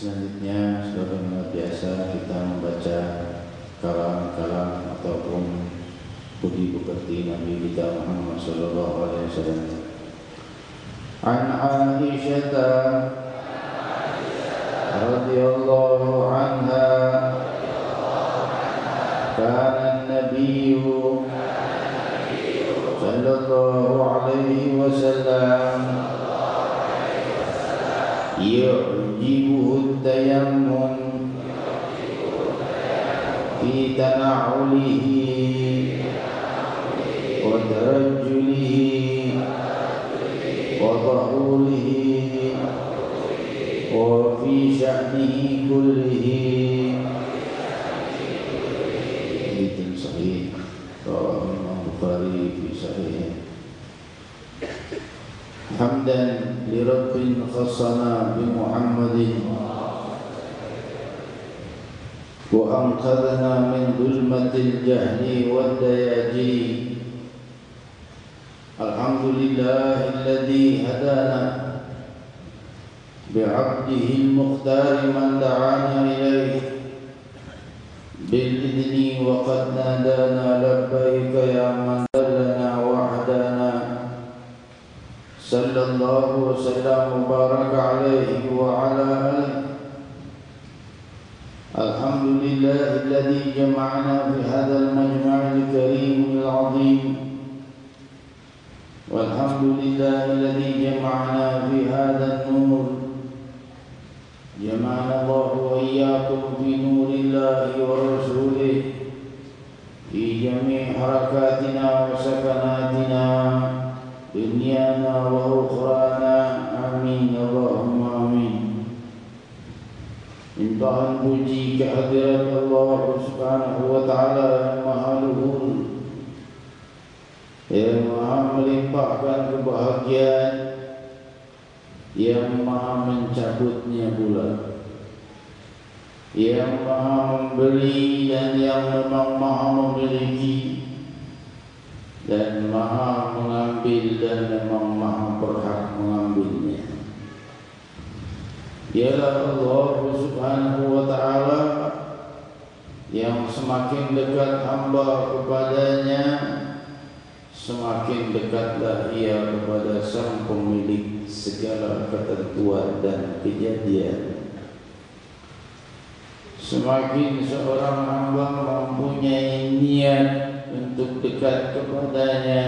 Selanjutnya, sebagaimana biasa kita membaca kalam-kalam ataupun budi pekerti Nabi kita Muhammad sallallahu alaihi wasallam. An Aisyah radhiyallahu anha kana an-nabiy sallallahu alaihi wasallam yu'jibuhu at-tayammum fi tana'ulihi wa tarajjulihi wa tahulihi wa fi sya'nihi kullihi. Hadits sahih rawahu Imam Bukhari fi sahih. Hamdan li Rabbin khassana bi Muhammadin wa anqadhana min dhulmatil jahli wad dayaji. Alhamdulillahilladzi hadana bi'abdihi al-mukhtar man da'ana ilayhi بالإذن وقد نادانا لبيك يا من دلنا وحدانا صلى الله وسلم وبارك عليه وعلى آله. الحمد لله الذي جمعنا في هذا المجمع الكريم العظيم، والحمد لله الذي جمعنا في هذا النور. جمعنا الله وإياكم في نور الله ورسوله في جميع حركاتنا وسكناتنا دنيانا وأخرانا. آمين اللهم آمين. Limpahan puji kehadirat Allah Subhanahu wa taala yang Maha Luhur, yang Maha melimpahkan kebahagiaan, yang Maha mencabutnya pula, yang Maha memberi dan yang memang Maha memiliki, dan Maha mengambil dan memang Maha berhak mengambilnya. Ialah Allah Subhanahu wa taala yang semakin dekat hamba kepadanya, semakin dekatlah ia kepada sang pemilik segala ketentuan dan kejadian. Semakin seorang hamba mempunyai niat untuk dekat kepadanya,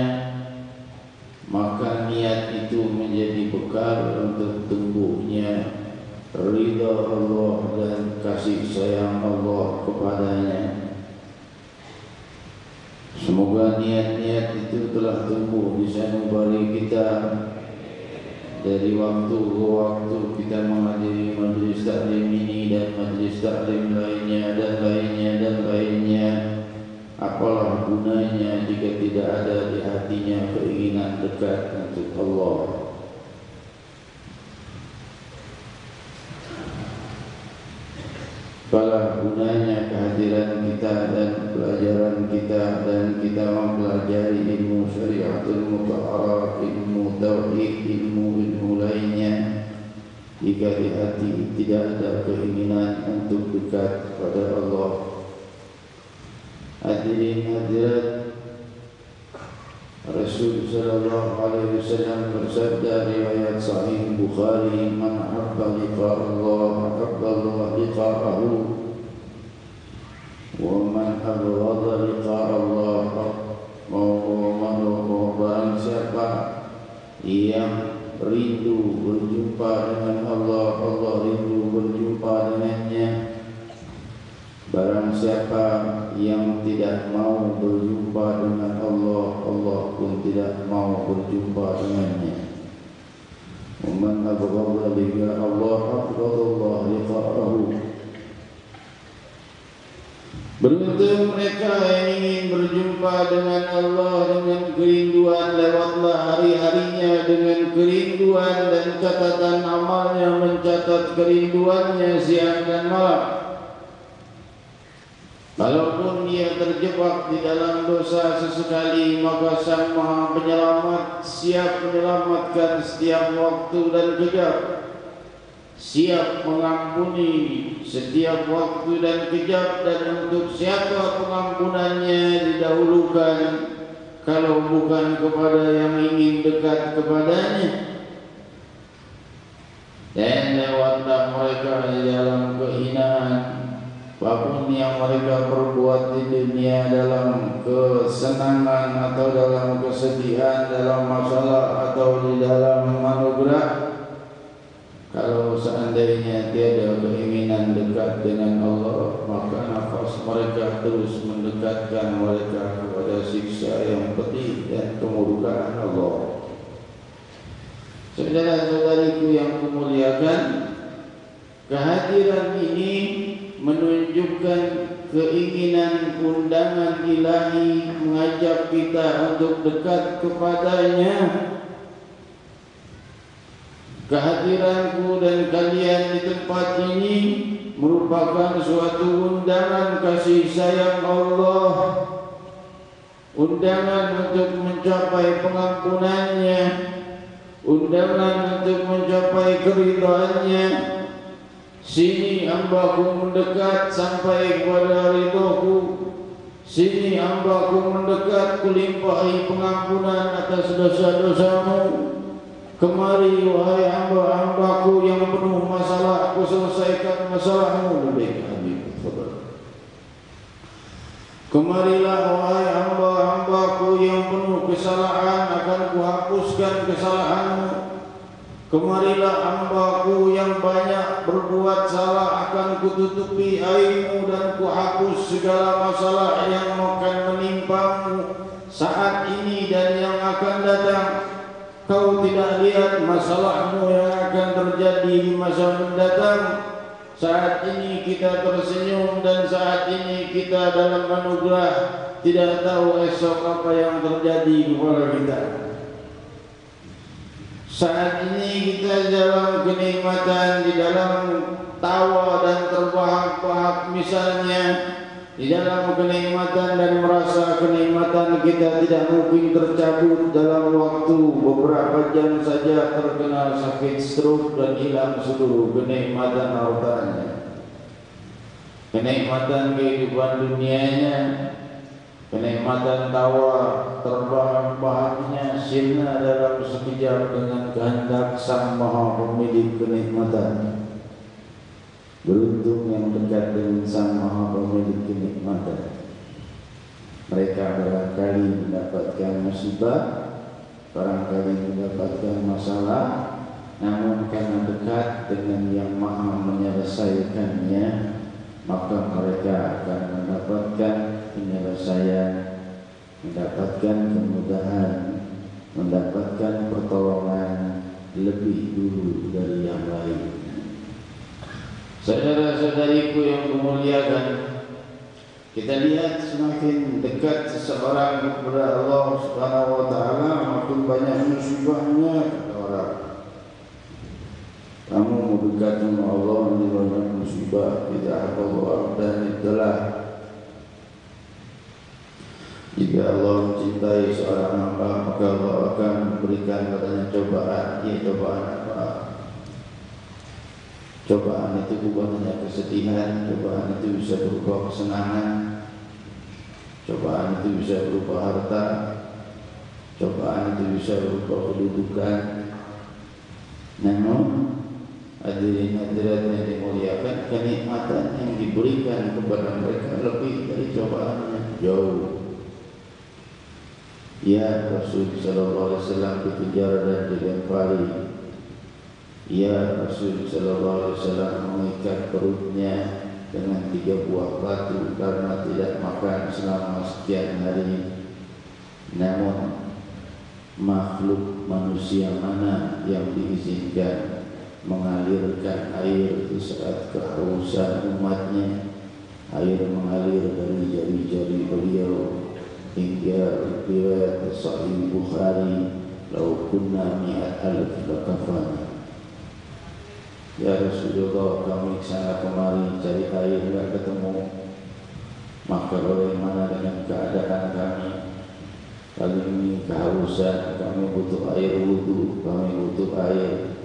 maka niat itu menjadi bekal untuk tumbuhnya ridha Allah dan kasih sayang Allah kepadanya. Semoga niat-niat itu telah tumbuh di sanubari kita dari waktu ke waktu kita menghadiri majlis taklim ini dan majlis taklim lainnya dan lainnya dan lainnya. Apalah gunanya jika tidak ada di hatinya keinginan dekat untuk Allah. Apalah gunanya kehadiran kita dan pelajaran kita dan kita mempelajari ilmu syariatul mutahharah, ilmu tauhid, ilmu lainnya, jika di hati tidak ada keinginan untuk dekat kepada Allah. Hadirin hadirat, Rasul sallallahu alaihi wasallam bersabda riwayat sahih Bukhari, man habba liqa Allah habba Allah liqa'ahu wa man abghadha liqa Allah barang siapa yang rindu berjumpa dengan Allah, Allah rindu berjumpa dengannya. Barang siapa yang tidak mau berjumpa dengan Allah, Allah pun tidak mau berjumpa dengannya. Man abghadha liqa Allah abghadha Allah liqa'ahu. Beruntung mereka yang ingin berjumpa dengan Allah dengan kerinduan, lewatlah hari-harinya dengan kerinduan dan catatan amalnya mencatat kerinduannya siang dan malam. Kalaupun dia terjebak di dalam dosa sesekali, maka Sang Maha Penyelamat siap menyelamatkan setiap waktu dan kejap, siap mengampuni setiap waktu dan kejap. Dan untuk siapa pengampunannya didahulukan kalau bukan kepada yang ingin dekat kepadanya. Dan lewatlah mereka di dalam kehinaan, apapun yang mereka perbuat di dunia, dalam kesenangan atau dalam kesedihan, dalam masalah atau di dalam anugerah, kalau seandainya tiada keinginan dekat dengan Allah, maka nafas mereka terus mendekatkan mereka kepada siksa yang pedih dan kemurkaan Allah. Saudara-saudariku yang kumuliakan, kehadiran ini menunjukkan keinginan undangan ilahi mengajak kita untuk dekat kepadanya. Kehadiranku dan kalian di tempat ini merupakan suatu undangan kasih sayang Allah, undangan untuk mencapai pengampunannya, undangan untuk mencapai keridhaannya, Sini hambaku mendekat sampai kepada ridhoku. Sini hambaku mendekat kulimpahi pengampunan atas dosa-dosamu. Kemari wahai hamba-hambaku yang penuh masalah, aku selesaikan masalahmu. Lebih habib. Kemarilah wahai hamba-hambaku yang penuh kesalahan, akan kuhapuskan kesalahanmu. Kemarilah hambaku yang banyak berbuat salah, akan kututupi aibmu dan kuhapus segala masalah yang akan menimpamu saat ini dan yang akan datang. Kau tidak lihat masalahmu yang akan terjadi di masa mendatang. Saat ini kita tersenyum dan saat ini kita dalam anugerah, tidak tahu esok apa yang terjadi kepada kita. Saat ini kita dalam kenikmatan, di dalam tawa dan terbahak-bahak misalnya, di dalam kenikmatan dan merasa kenikmatan kita tidak mungkin tercabut dalam waktu beberapa jam saja terkena sakit stroke dan hilang seluruh kenikmatan hartanya, kenikmatan kehidupan dunianya, kenikmatan tawa terbahak-bahaknya sirna dalam sekejap dengan kehendak Sang Maha Pemilik kenikmatan. Beruntung yang dekat dengan Sang Maha Pemilik kenikmatan. Mereka barangkali mendapatkan musibah, barangkali mendapatkan masalah, namun karena dekat dengan yang Maha menyelesaikannya, maka mereka akan mendapatkan penyelesaian, mendapatkan kemudahan, mendapatkan pertolongan lebih dulu dari yang lain. Saudara-saudariku yang kemuliakan, kita lihat semakin dekat seseorang kepada Allah Subhanahu wa taala, makin banyak musibahnya kata orang. Kamu mau dekat dengan Allah, ini banyak musibah, tidak Allah dan itulah. Jika Allah mencintai seorang hamba, maka Allah akan memberikan padanya cobaan. Cobaan apa? Cobaan itu bukan hanya kesedihan, cobaan itu bisa berupa kesenangan, cobaan itu bisa berupa harta, cobaan itu bisa berupa kedudukan. Namun hadirin hadirat yang dimuliakan, kenikmatan yang diberikan kepada mereka lebih dari cobaannya, jauh. Ya, Rasul sallallahu alaihi wasallam dikejar dan dilempari. Ya, Rasul sallallahu alaihi wasallam mengikat perutnya dengan 3 buah batu karena tidak makan selama sekian hari. Namun makhluk manusia mana yang diizinkan mengalirkan air di saat kehausan umatnya? Air mengalir dari jari-jari beliau hingga riwayat Sahih Bukhari, "Lau kunna mi'at alf lakafana." Ya Rasulullah, kami sana kemari cari air tidak ketemu, maka bagaimana dengan keadaan kami? Kali ini kehausan, kami butuh air wudu, kami butuh air.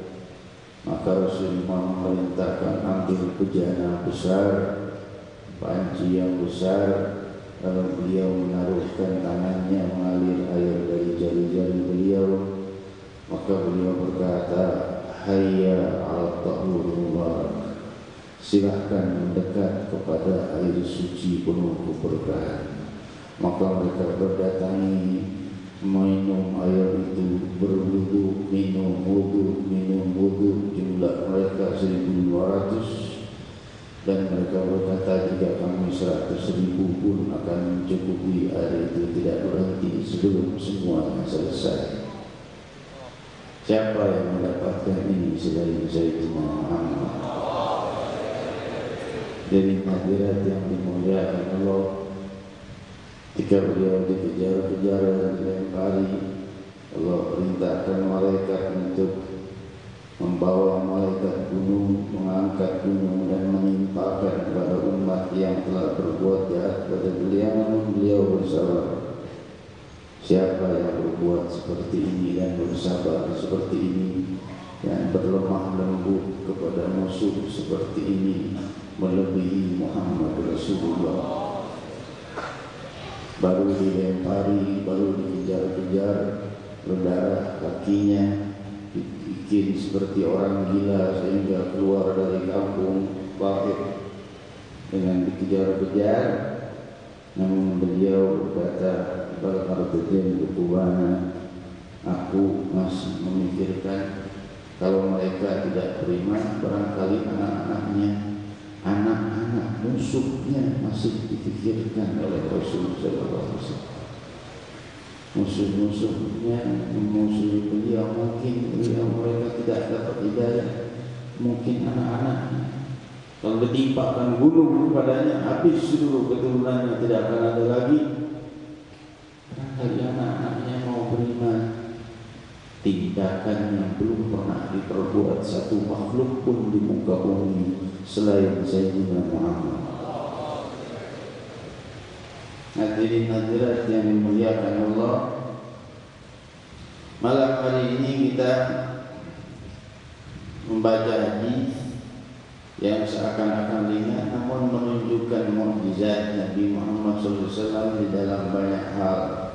Maka Rasulullah memerintahkan ambil bejana besar, panci yang besar, lalu beliau menaruhkan tangannya mengalir air dari jari-jari beliau. Maka beliau berkata, "Hayya ala tahurullah." Silahkan mendekat kepada air suci penuh keberkahan. Maka mereka berdatangi, minum air itu, berwudu, minum wudu, jumlah mereka 1.200. Dan mereka berkata, jika kami 100.000 pun akan mencukupi air itu, tidak berhenti sebelum semuanya selesai. Siapa yang mendapatkan ini selain Sayyidina Muhammad? Dari hadirat yang dimuliakan Allah, ketika beliau dikejar-kejar dan dilempari, Allah perintahkan malaikat untuk membawa malaikat gunung, mengangkat gunung dan menimpakan kepada umat yang telah berbuat jahat pada beliau. Namun beliau bersabar. Siapa yang berbuat seperti ini dan bersabar seperti ini, yang berlemah lembut kepada musuh seperti ini melebihi Muhammad Rasulullah. Baru dilempari, baru dikejar-kejar, berdarah kakinya, bikin seperti orang gila sehingga keluar dari kampung Ba'id dengan dikejar-kejar. Namun beliau berkata, "Bal artujin kutubana, aku masih memikirkan kalau mereka tidak terima, barangkali anak-anak musuhnya masih dipikirkan oleh Rasulullah SAW. Musuh-musuhnya memusuhi beliau, mungkin mereka tidak dapat hidayah, mungkin anak-anaknya. Kalau ditimpakan gunung kepadanya, habis seluruh keturunannya, tidak akan ada lagi. Barangkali anak-anaknya mau beriman." Tindakan yang belum pernah diperbuat satu makhluk pun di muka bumi selain Sayyidina Muhammad. Hadirin hadirat yang dimuliakan Allah, malam hari ini kita membaca hadis yang seakan-akan ringan namun menunjukkan mukjizat Nabi Muhammad SAW di dalam banyak hal.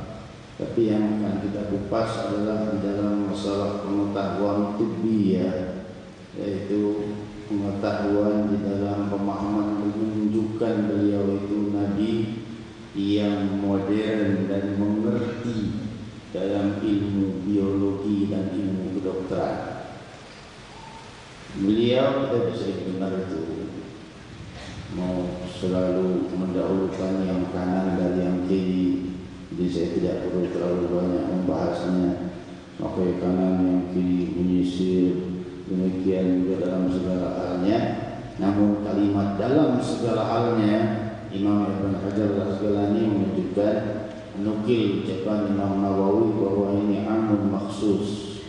Tapi yang akan kita kupas adalah di dalam masalah pengetahuan tibbiyah, yaitu pengetahuan di dalam pemahaman menunjukkan beliau itu Nabi yang modern dan mengerti dalam ilmu biologi dan ilmu kedokteran. Beliau, kita bisa dengar itu, mau selalu mendahulukan yang kanan dari yang kiri. Jadi saya tidak perlu terlalu banyak membahasnya. Maka kanan yang kiri menyisir, demikian juga dalam segala halnya. Namun kalimat dalam segala halnya, Imam Ibn Hajar al-Asqalani menunjukkan, menukil ucapan Imam Nawawi bahwa ini amun maksus.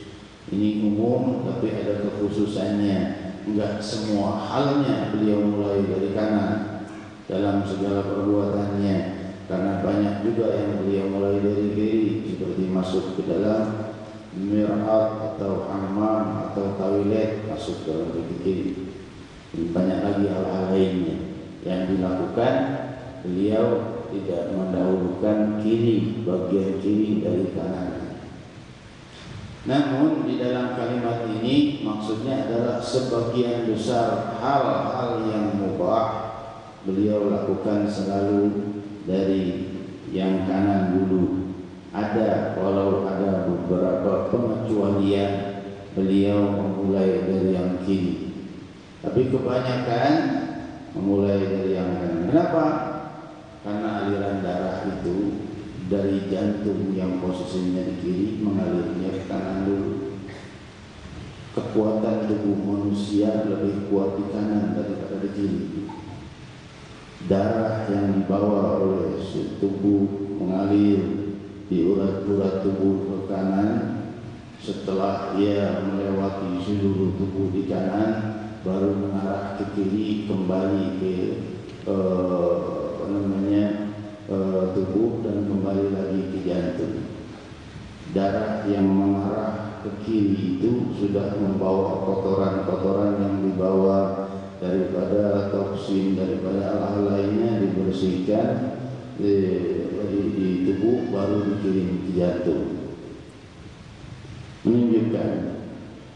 Ini umum tapi ada kekhususannya. Enggak semua halnya beliau mulai dari kanan dalam segala perbuatannya. Karena banyak juga yang beliau mulai dari kiri, seperti masuk ke dalam mir'at atau hammam atau toilet, masuk dalam kiri. Banyak lagi hal-hal lainnya yang dilakukan. Beliau tidak mendahulukan kiri, bagian kiri dari kanan. Namun di dalam kalimat ini maksudnya adalah sebagian besar hal-hal yang mubah beliau lakukan selalu dari yang kanan dulu. Ada, walau ada beberapa pengecualian, beliau memulai dari yang kiri. Tapi kebanyakan memulai dari yang kanan. Kenapa? Karena aliran darah itu dari jantung yang posisinya di kiri mengalirnya ke kanan dulu. Kekuatan tubuh manusia lebih kuat di kanan daripada di kiri. Darah yang dibawa oleh tubuh mengalir di urat-urat tubuh ke kanan. Setelah ia melewati seluruh tubuh di kanan, baru mengarah ke kiri, kembali ke tubuh dan kembali lagi ke jantung. Darah yang mengarah ke kiri itu sudah membawa kotoran-kotoran yang dibawa daripada toksin, daripada hal-hal lainnya, dibersihkan di tubuh, baru dikirim ke jantung. Menunjukkan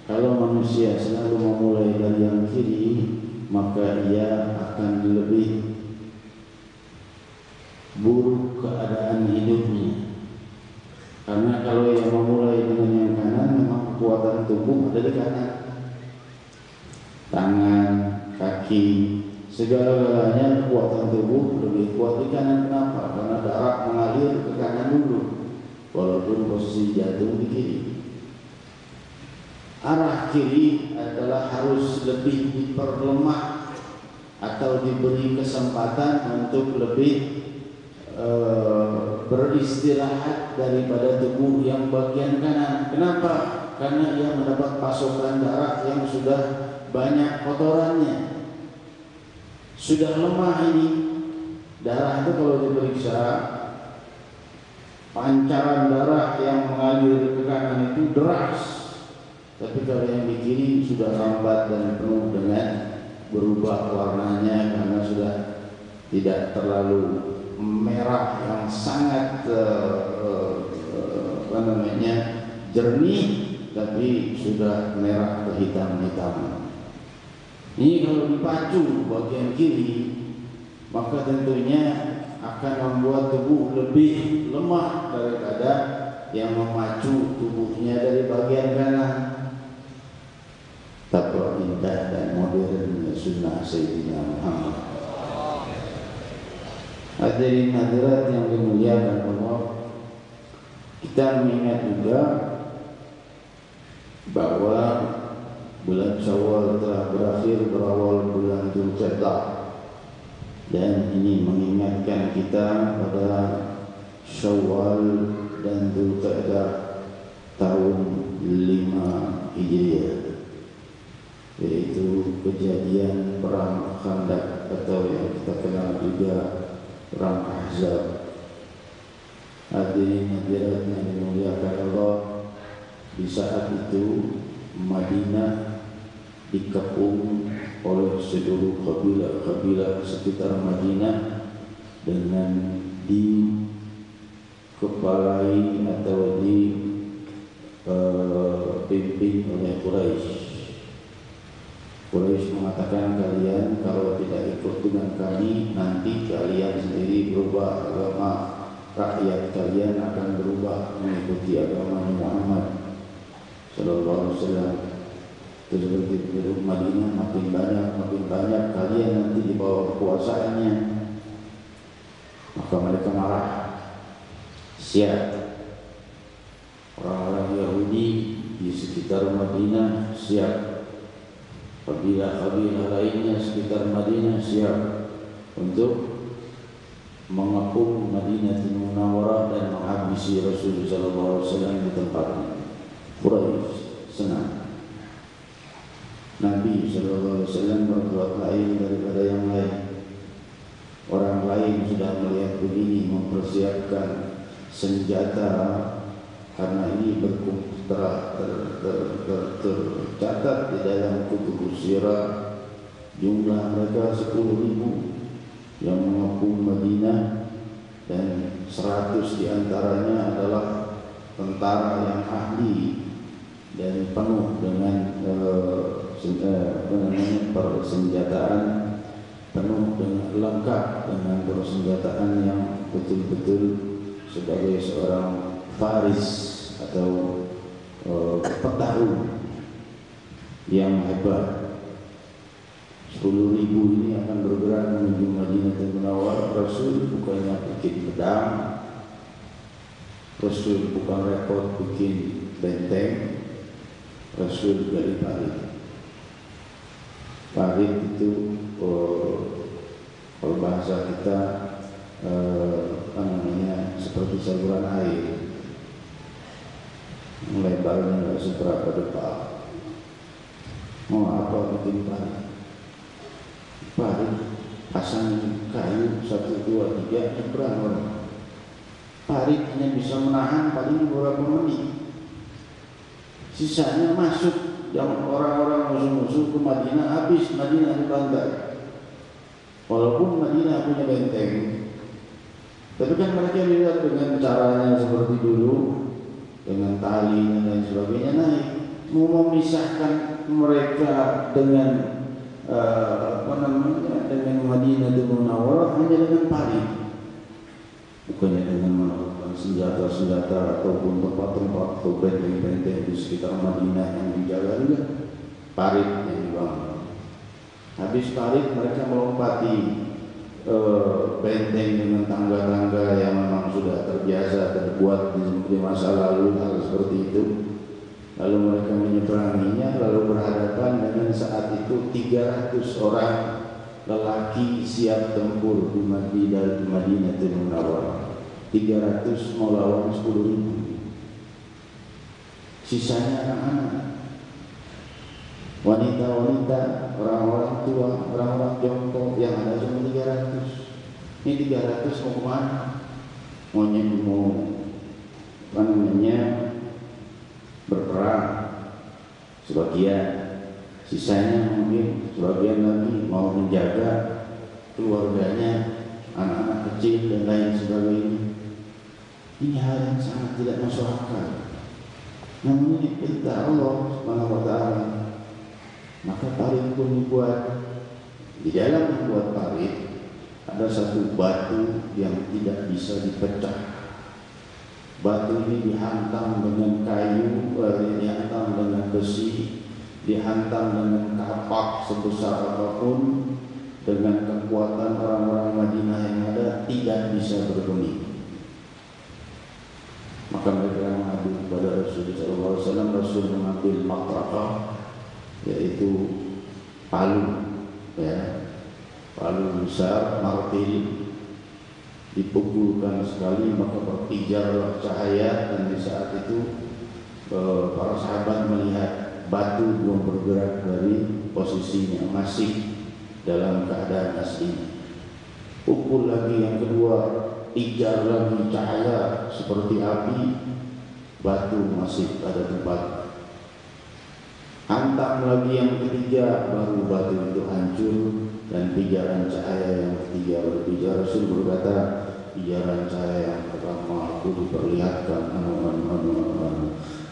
kalau manusia selalu memulai dari yang kiri, maka ia akan lebih buruk keadaan hidupnya. Karena kalau ia memulai dengan yang kanan, memang kekuatan tubuh ada di kanan. Tangan, kaki, segala-galanya kekuatan tubuh lebih kuat di kanan. Kenapa? Karena darah mengalir ke kanan dulu, walaupun posisi jantung di kiri. Arah kiri adalah harus lebih diperlemah atau diberi kesempatan untuk lebih beristirahat daripada tubuh yang bagian kanan. Kenapa? Karena ia mendapat pasokan darah yang sudah banyak kotorannya, sudah lemah ini. Darah itu kalau diperiksa, pancaran darah yang mengalir ke kanan itu deras, Tapi kalau yang di kiri sudah lambat dan penuh dengan berubah warnanya karena sudah tidak terlalu merah yang sangat jernih, tapi sudah merah kehitam-hitaman. Ini kalau dipacu bagian kiri, maka tentunya akan membuat tubuh lebih lemah daripada yang memacu tubuhnya dari bagian kanan. Betapa indah dan modern sunnah Sayyidina Muhammad. Hadirin hadirat yang dimuliakan Allah, kita mengingat juga bahwa bulan Syawal telah berakhir, berawal bulan Dzulqa'dah, dan ini mengingatkan kita pada Syawal dan Dzulqa'dah tahun 5 Hijriah, yaitu kejadian perang Khandaq atau yang kita kenal juga perang Ahzab. Hadirin hadirat yang dimuliakan Allah, di saat itu Madinah dikepung oleh seluruh kabilah-kabilah sekitar Madinah dengan dikepalai atau dipimpin oleh Quraisy. Quraisy mengatakan, kalian kalau tidak ikut dengan kami, nanti kalian sendiri berubah agama, rakyat kalian akan berubah mengikuti agama Muhammad Sallallahu Alaihi Wasallam. Itu seperti penduduk Madinah makin banyak kalian nanti di bawah kekuasaannya. Maka mereka marah. Siap. Orang-orang Yahudi di sekitar Madinah siap. Kabilah-kabilah lainnya sekitar Madinah siap untuk mengepung Madinatul Munawwarah dan menghabisi Rasulullah SAW di tempatnya. Quraisy senang. Nabi SAW berbuat lain daripada yang lain. Orang lain sudah melihat begini, mempersiapkan senjata, karena ini tercatat di dalam kutub sirah jumlah mereka 10.000 yang mengepung Madinah, dan 100 diantaranya adalah tentara yang ahli dan penuh dengan persenjataan, penuh dengan lengkap dengan persenjataan yang betul-betul sebagai seorang faris atau petarung yang hebat. 10.000 ini akan bergerak menuju Madinatul Munawwarah. Rasul bukannya bikin pedang, Rasul bukan repot bikin benteng, Rasul dari parit. Parit itu kalau bahasa kita seperti saluran air, lebarnya nggak seberapa depan. Mau apa bikin parit? Parit pasang kayu 1, 2, 3 nyebrang orang. Parit hanya bisa menahan paling beberapa menit. Sisanya masuk yang orang-orang musuh-musuh ke Madinah, habis Madinah dibantai. Walaupun Madinah punya benteng, tapi kan mereka lihat dengan caranya seperti dulu, dengan tali dan lain sebagainya naik. Mau memisahkan mereka dengan dengan Madinatul Munawwarah hanya dengan parit, bukannya dengan melakukan senjata-senjata ataupun tempat-tempat atau benteng-benteng di sekitar Madinah yang dijaga juga. Parit yang dibangun. Habis parit mereka melompati benteng dengan tangga-tangga yang memang sudah terbiasa terbuat di masa lalu, hal seperti itu. Lalu mereka menyeberanginya, lalu berhadapan dengan saat itu 300 orang lelaki siap tempur di Madinatul Munawwarah. 300 mau lawan 10.000. Sisanya anak-anak, wanita-wanita, orang-orang tua, orang-orang jompo, yang ada cuma 300. Ini 300 mau kemana? Mau berperang. sebagian, sisanya mungkin sebagian lagi mau menjaga keluarganya, anak-anak kecil dan lain sebagainya. Ini hal yang sangat tidak masuk akal. Namun ini perintah Allah Subhanahu wa taala. Maka parit pun dibuat. Di dalam membuat parit ada satu batu yang tidak bisa dipecah. Batu ini dihantam dengan kayu, dihantam dengan besi, dihantam dengan kapak sebesar apapun, dengan kekuatan orang-orang Madinah yang ada tidak bisa berbunyi. Maka mereka mengadu kepada Rasulullah SAW. Rasul mengambil matraqah, yaitu palu, ya, palu besar, martil, dipukulkan sekali maka berpijarlah cahaya. Dan di saat itu para sahabat melihat batu belum bergerak dari posisinya, masih dalam keadaan asli. Pukul lagi yang kedua, pijar lagi cahaya seperti api, batu masih pada tempat. Hantam lagi yang ketiga, baru batu itu hancur. Dan pijaran cahaya yang ketiga berpijar. Rasul berkata, pijaran cahaya yang pertama aku diperlihatkan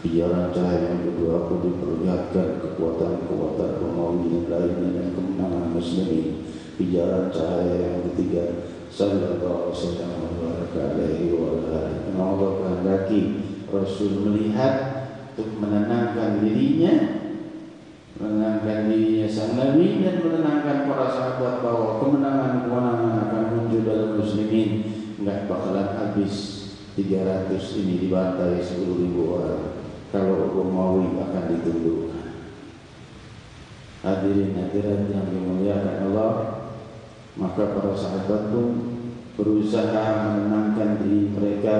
pijaran cahaya yang kedua aku diperlihatkan kekuatan-kekuatan Romawi dan lainnya dan kemenangan muslimin. Pijaran cahaya yang ketiga, sallallahu alaihi wasallam. Allah kehendaki Rasul melihat untuk menenangkan dirinya, menenangkan dirinya sang Nabi, dan menenangkan para sahabat bahwa kemenangan-kemenangan akan muncul dalam muslimin. Enggak bakalan habis 300 ini dibantai 10.000 orang kalau Romawi akan ditundukkan. Hadirin hadirat yang dimuliakan Allah, maka para sahabat pun berusaha menenangkan diri mereka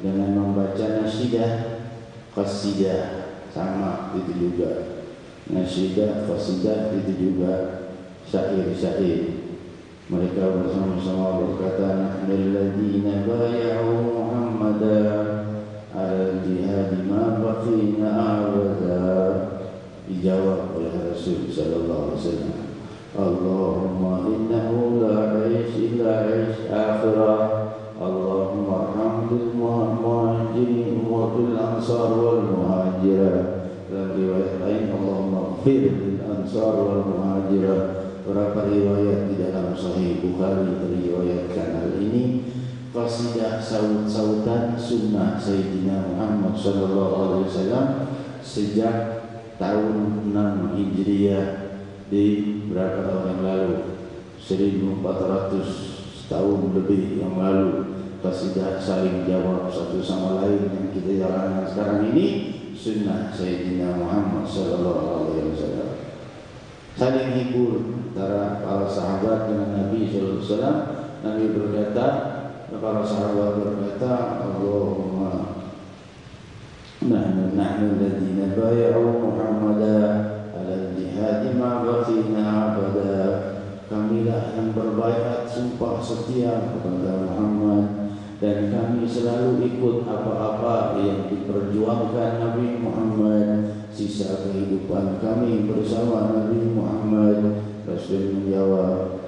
dengan membaca nasidah, qasidah, sama itu juga. Nasidah, qasidah itu juga syair-syair. Mereka bersama-sama berkata, nahnul ladzina bay'u Muhammadan al-jihad ma baqina abada. Dijawab oleh Rasul sallallahu alaihi wasallam, Allahumma innahu la 'aish illa 'aish akhirah. Allahumma arhamil muhajirin wa bil ansar wal muhajirat. Dalam riwayat lain, Allahumma ighfir lil ansar wal muhajirat. Beberapa riwayat di dalam Sahih Bukhari meriwayatkan hal ini. Qasidah saut-sautan sunnah Sayyidina Muhammad sallallahu alaihi wasallam sejak tahun 6 Hijriah, di berapa tahun yang lalu, 1400 tahun lebih yang lalu. Qasidah saling jawab satu sama lain yang kita jalankan sekarang ini sunnah Sayyidina Muhammad sallallahu alaihi wasallam. Saling hibur antara para sahabat dengan Nabi sallallahu alaihi wasallam. Nabi berkata, para sahabat berkata, Allahumma nahnu alladzina bay'u Muhammadan ala jihad ma baqina abada. Kamilah yang berbaiat sumpah setia kepada Muhammad, dan kami selalu ikut apa-apa yang diperjuangkan Nabi Muhammad sisa kehidupan kami bersama Nabi Muhammad. Rasul menjawab,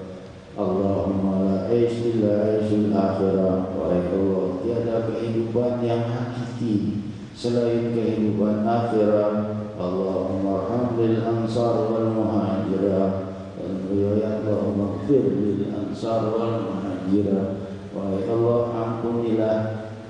Allahumma la 'aish illa 'aishul akhirah. Wahai Allah, tiada kehidupan yang hakiki selain kehidupan akhirat. Allahumma arhamil ansar wal muhajirah. Dan riwayat Allahumma ighfir lil ansar wal muhajirah. Wahai Allah, ampunilah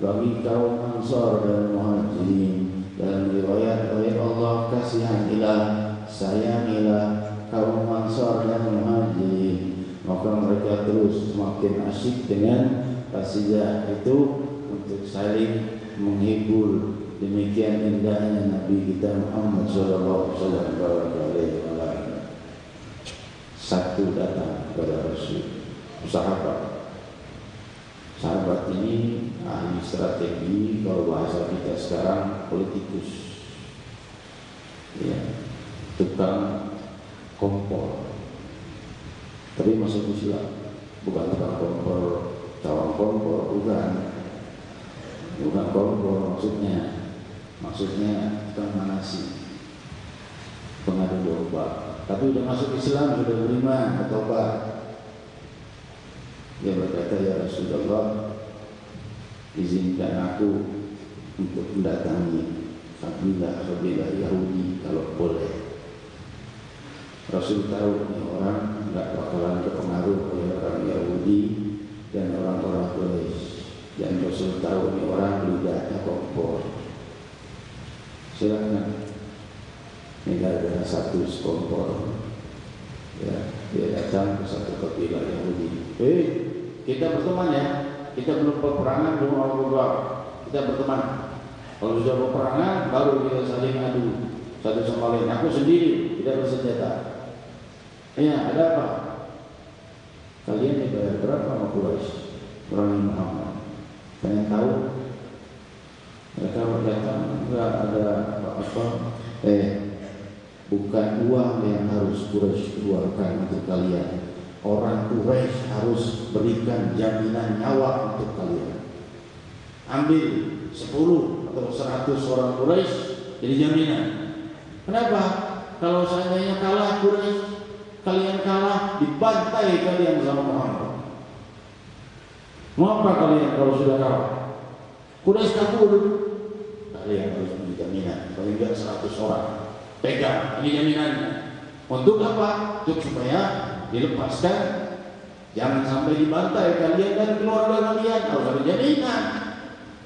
bagi kaum Ansar dan Muhajirin. Dan riwayat, wahai Allah, kasihanilah, sayangilah kaum Ansar dan Muhajirin. Maka mereka terus semakin asyik dengan qasidah itu untuk saling menghibur. Demikian indahnya Nabi kita Muhammad sallallahu alaihi wasallam. Satu datang kepada Rasul, sahabat. Sahabat ini ahli strategi, kalau bahasa kita sekarang politikus, ya, tukang kompor. Tapi masuk Islam, bukan tukang kompor, cawang kompor, bukan kompor maksudnya tukang manasi. pengadu domba. Tapi udah masuk Islam, sudah beriman, bertobat. Dia berkata, ya Rasulullah, izinkan aku untuk mendatangi kabilah Yahudi kalau boleh. Rasul tahu ini orang enggak bakalan terpengaruh oleh orang Yahudi dan orang-orang Quraisy. Dan Rasul tahu ini orang lidahnya kompor. Silakan. Ini ada satu kompor. Ya, dia datang ke satu kabilah Yahudi. Kita berteman ya. Kita belum peperangan, belum apa-apa. Kita berteman. Kalau sudah peperangan, baru kita saling adu satu sama lain. Aku sendiri tidak bersenjata. Ya, ada apa? Kalian dibayar berapa sama Quraisy? Orang Muhammad. Pengen tahu? Mereka berkata, enggak ada apa-apa. Bukan uang yang harus Quraisy keluarkan untuk kalian. Orang Quraisy harus berikan jaminan nyawa untuk kalian. Ambil 10 atau 100 orang Quraisy jadi jaminan. Kenapa? Kalau seandainya kalah Quraisy, kalian kalah, dibantai kalian sama Muhammad. Mau apa kalian kalau sudah kalah? Quraisy kabur, kalian harus beri jaminan. Paling tidak 100 orang. Pegang, ini jaminannya. Untuk apa? Untuk supaya dilepaskan, jangan sampai dibantai kalian dan keluarga kalian. Harus ada jaminan.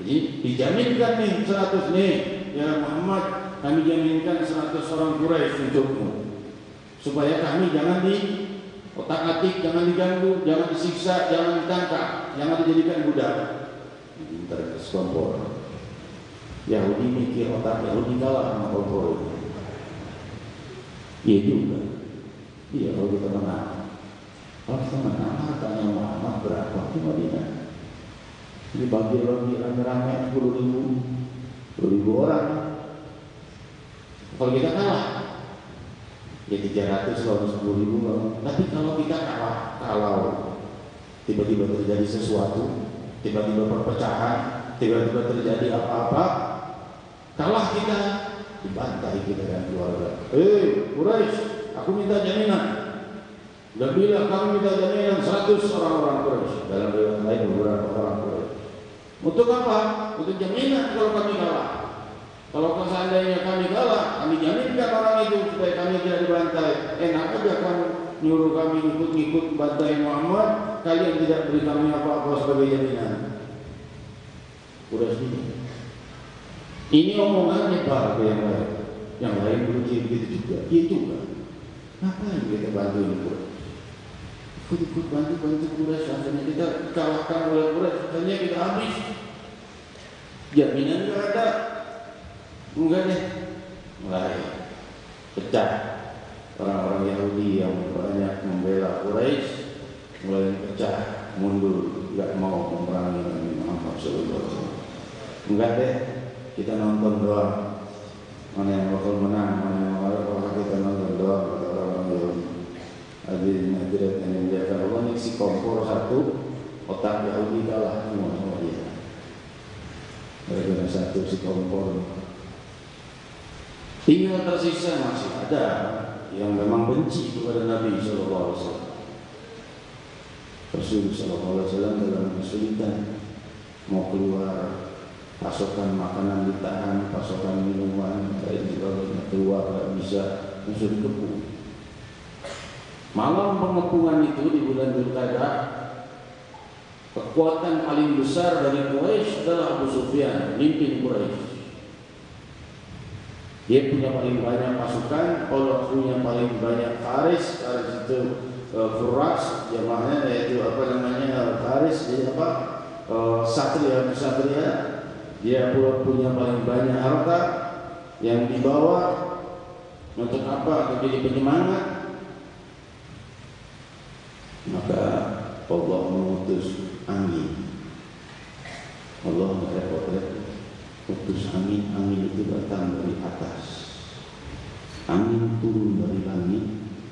Jadi dijaminkan nih 100 nih, ya Muhammad, kami jaminkan 100 orang Quraisy untukmu, supaya kami jangan di otak-atik, jangan diganggu, jangan disiksa, jangan ditangkap, jangan dijadikan budak. Terkeskompor. Yahudi mikir otak Yahudi kalah sama kompor. Iya juga. Iya, kalau kita menang. Kalau kita menang, hartanya Muhammad berapa di Madinah? Dibagi-bagi rame-rame 10.000 orang. Kalau kita kalah, ya 300 lawan 10.000. Tapi kalau kita kalah, kalau tiba-tiba terjadi sesuatu, tiba-tiba perpecahan, tiba-tiba terjadi apa-apa, kalah kita, dibantai kita dan keluarga. Quraisy, aku minta jaminan. Dan bila kami minta jaminan 100 orang-orang Quraisy, dalam riwayat lain beberapa orang Quraisy. Untuk apa? Untuk jaminan kalau kami kalah. Kalau seandainya kami kalah, kami jaminkan orang itu supaya kami tidak dibantai. Enak aja kamu nyuruh kami ikut-ikut bantai Muhammad, kalian tidak beri kami apa-apa sebagai jaminan. Quraisy ini. Ini omongannya Pak yang lain. Yang lain begitu juga. Iya juga. Ngapain kita bantu ini Quraisy? Ikut bantu Quraisy, akhirnya kita kalahkan oleh Quraisy, akhirnya kita habis. Jaminan nggak ada. Enggak deh. Mulai pecah. Orang-orang Yahudi yang banyak membela Quraisy mulai pecah, mundur, nggak mau memerangi Nabi Muhammad SAW. Enggak deh. Kita nonton doang, mana yang bakal menang, mana yang bakal kita nonton doang, kata orang Yahudi. Hadirin hadirat yang dimuliakan Allah, ini si kompor satu, otak Yahudi kalah semua sama dia. Gara-gara satu si kompor. Tinggal tersisa masih ada yang memang benci kepada Nabi SAW. Rasul SAW dalam kesulitan mau keluar, pasokan makanan ditahan, pasokan minuman, dan sebagainya keluar tidak bisa, musuh dikepung. Malam pengepungan itu di bulan Dzulqa'dah, kekuatan paling besar dari Quraisy adalah Abu Sufyan, pemimpin Quraisy. Dia punya paling banyak pasukan, Allah punya paling banyak faris itu furas, jamahnya yaitu apa namanya faris, jadi apa satria. Dia pula punya paling banyak harta yang dibawa untuk apa? Untuk jadi penyemangat. Maka Allah mengutus angin. Allah nggak repot-repot. Utus angin, angin itu datang dari atas. Angin turun dari langit,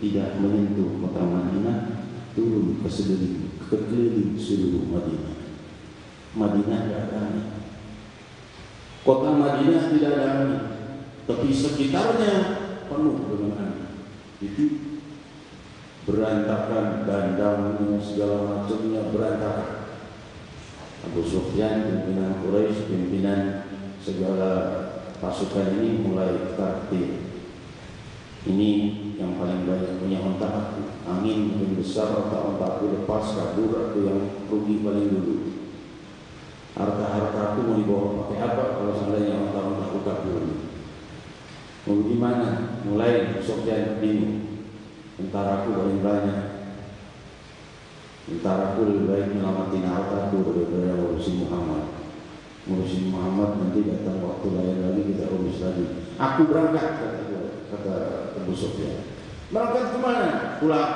tidak menyentuh kota Madinah, turun ke keliling seluruh Madinah. Madinah tidak ada angin. Kota Madinah tidak ada angin, tapi sekitarnya penuh dengan anak. Itu berantakan, dandangnya segala macamnya berantakan. Abu Sufyan, pimpinan Quraisy, pimpinan segala pasukan ini mulai tertib. Ini yang paling banyak punya ontak aku. Angin makin besar, ontak aku lepas kabur, aku yang rugi paling dulu. Harta aku mau dibawa pakai apa kalau seandainya ontak aku kabur? Mau gimana? Mulai Sufyan bingung. Tentaraku paling banyak. Tentaraku lebih baik menyelamatin hartaku daripada ngurusin Muhammad. Ngurusin Muhammad nanti datang waktu lain lagi kita urus lagi. Aku berangkat, kata Abu Sufyan. Berangkat kemana? Pulang.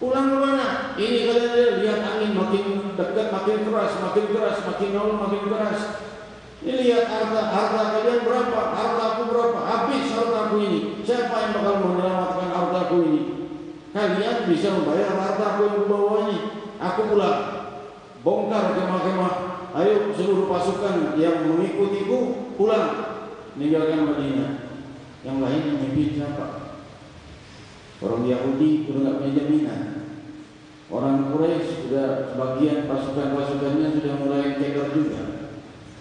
Pulang kemana? Ini kalian lihat angin makin dekat, makin keras, makin nol, makin keras. Ini lihat harta kalian berapa? Hartaku berapa? Habis hartaku ini. Siapa yang bakal menyelamatkan hartaku ini? Kalian bisa membayar hartaku yang kubawa ini. Aku pulang. Bongkar kemah-kemah. Ayo seluruh pasukan yang mengikutiku pulang. Meninggalkan Madinah. Yang lain yang memimpin siapa? Orang Yahudi sudah tidak punya jaminan. Orang Quraisy sudah sebagian pasukan-pasukannya sudah mulai kekar juga.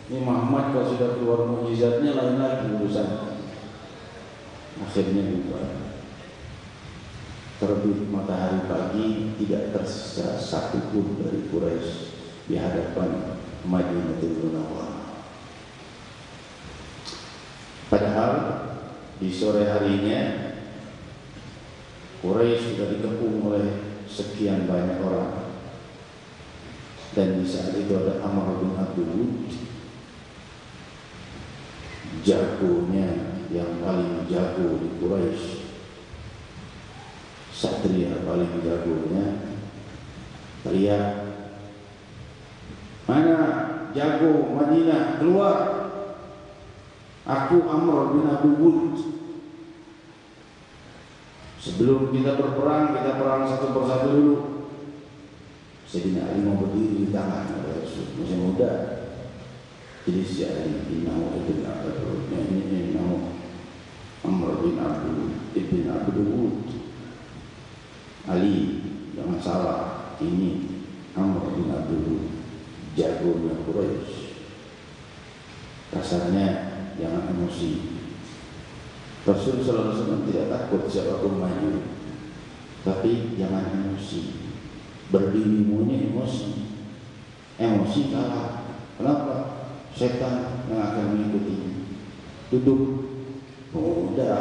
Ini Muhammad kalau sudah keluar mukjizatnya lain lagi urusan. Akhirnya juga terbit matahari pagi, tidak tersisa satu pun dari Quraisy di hadapan Madinatul Munawwarah. Padahal di sore harinya Quraisy sudah dikepung oleh sekian banyak orang, dan di saat itu ada Amr bin Abdul Wud, jagonya yang paling jago di Quraisy, satria paling jagonya, teriak, mana jago Madinah, keluar, aku Amr bin Abdul Wud. Sebelum kita berperang, kita perang satu persatu dulu. Sayyidina Ali mau berdiri di tangan Rasul, masih muda. Jadi si Ali bin Abdul Wud, ini nama Amr bin Abdul Wud. Ali, jangan salah, ini Amr bin Abdul Wud, jagonya Quraisy. Kasarnya jangan emosi. Rasul sallallahu alaihi wasallam tidak takut siapapun maju, tapi jangan emosi. Berdirimunya emosi, emosi kalah. Kenapa? Setan yang akan mengikuti. Duduk, muda,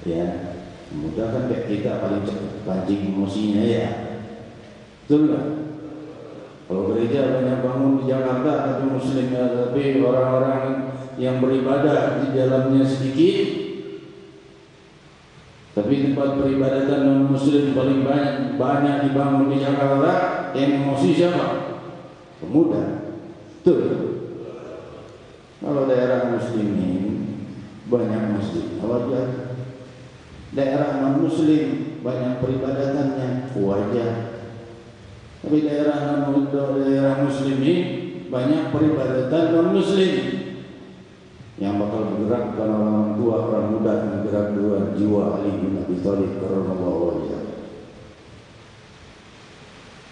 ya, muda kan kayak kita paling cepat pancing emosinya ya. Betul nggak? Kalau gereja banyak bangun di Jakarta tapi muslimnya, tapi orang-orang yang beribadah di dalamnya sedikit. Tapi tempat peribadatan non muslim paling banyak dibangun di Jakarta, yang emosi siapa? Pemuda. Tuh. Kalau daerah muslimin banyak masjid, wajar. Daerah non muslim banyak peribadatannya, wajar. Tapi daerah muslimin banyak peribadatan non muslim. Yang bakal bergerak bukan orang tua, orang muda, yang bergerak dua jiwa Ali bin Abi Thalib radhiyallahu anhu.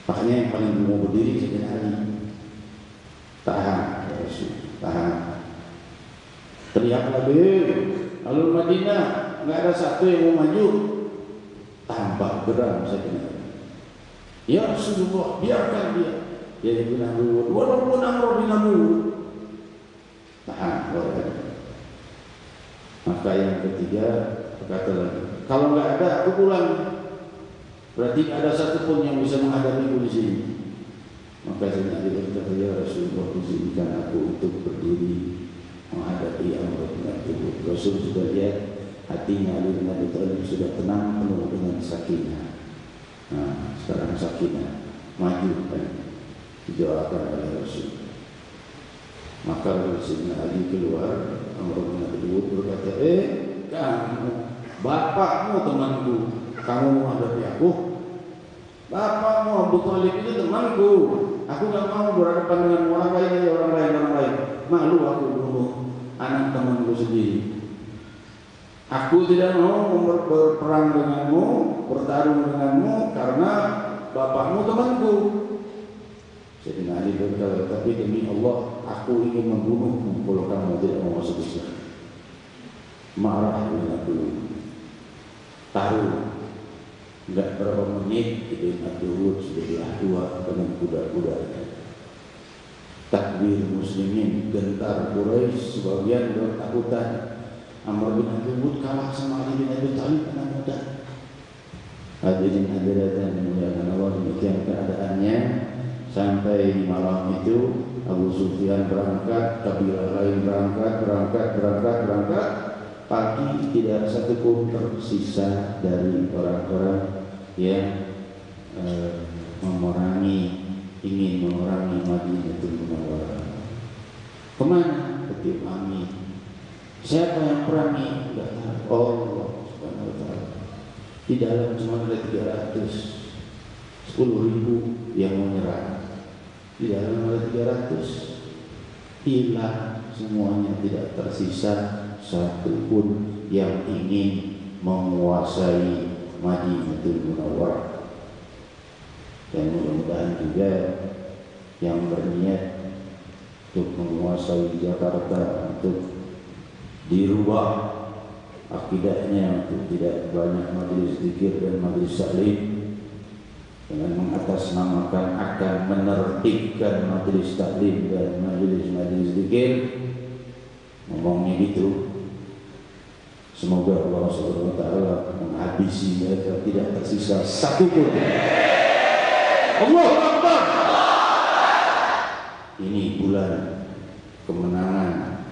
Makanya yang paling mau berdiri Sayyidina Ali. Tahan, ya Rasul, tahan. Teriak lagi, alul Madinah, nggak ada satu yang mau maju. Tambah geram Sayyidina Ali. Ya Rasulullah, biarkan dia. Ya Ibn Abdul Wud, walaupun Amr bin Abdul Wud. Tahan, boleh. Maka yang ketiga berkata lagi, kalau nggak ada aku pulang. Berarti ada satu pun yang bisa menghadapi di sini. Maka saya berkata, ya Rasulullah, izinkan aku untuk berdiri menghadapi Amr bin Abdul Wud. Rasul sudah lihat hatinya Ali bin Abi Thalib sudah tenang, penuh dengan sakinah. Nah, sekarang sakinah maju kan didoakan oleh Rasul. Maka Sayyidina Ali keluar, Amr bin Abdul Wud berkata, kamu, bapakmu temanku, kamu mau hadapi aku? Bapakmu Abu Thalib itu temanku, aku gak mau berhadapan dengan orang lain. Malu aku bunuh anak temanku sendiri. Aku tidak mau berperang denganmu, bertarung denganmu karena bapakmu temanku. Sayyidina Ali berkata, tapi demi Allah, aku ingin membunuhmu kalau kamu tidak mau masuk Islam. Marah dengan aku. Taruh. Enggak berapa menit Ibn Abdul sudah dua dengan kuda-kudanya. Takbir muslimin, gentar Quraisy, sebagian bertakutan. Amr bin Abdul kalah sama Ali bin Abi Thalib karena muda. Hadirin hadirat yang dimuliakan Allah, demikian keadaannya sampai malam itu Abu Sufyan berangkat, kabilah lain berangkat. Pagi tidak satu pun tersisa dari orang-orang yang ingin memerangi Madinatul Munawwarah. Kemana? Ke kami. Siapa yang perangi? Tidak tahu. Allah Subhanahu wa Ta'ala. Di dalam cuma ada 10.000 yang menyerang. Di dalam ada 300 hilang semuanya, tidak tersisa satu pun yang ingin menguasai Madinatul Munawwarah. Dan mudah-mudahan juga yang berniat untuk menguasai Jakarta, untuk dirubah akidahnya, untuk tidak banyak majelis zikir dan majelis taklim, dengan mengatasnamakan akan menertibkan majelis taklim dan majelis zikir, ngomongnya gitu. Semoga Allah Subhanahu wa Ta'ala menghabisi mereka, tidak tersisa satu pun. Allahu Akbar. Ini bulan kemenangan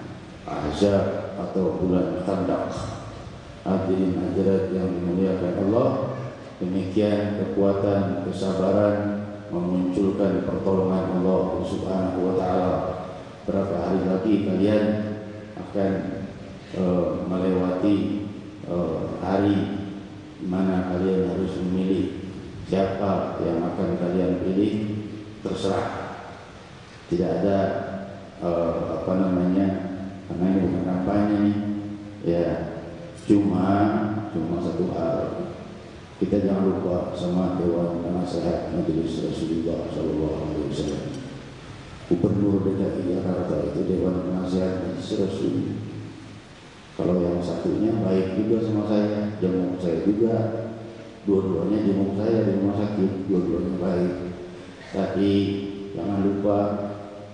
Ahzab atau bulan Khandaq. Hadirin hadirat yang dimuliakan Allah, demikian kekuatan kesabaran memunculkan pertolongan Allah Subhanahu wa Ta'ala. Berapa hari lagi kalian akan melewati hari mana kalian harus memilih siapa yang akan kalian pilih, terserah. Tidak ada karena ini bukan kampanye nih, ya cuma satu hal, kita jangan lupa sama Dewan Penasehat Majelis Rasulullah SAW. Gubernur DKI Jakarta itu Dewan Penasehat Majelis Rasulullah. Kalau yang satunya baik juga sama saya, jenguk saya juga, dua-duanya jenguk saya di rumah sakit, dua-duanya baik. Tapi jangan lupa,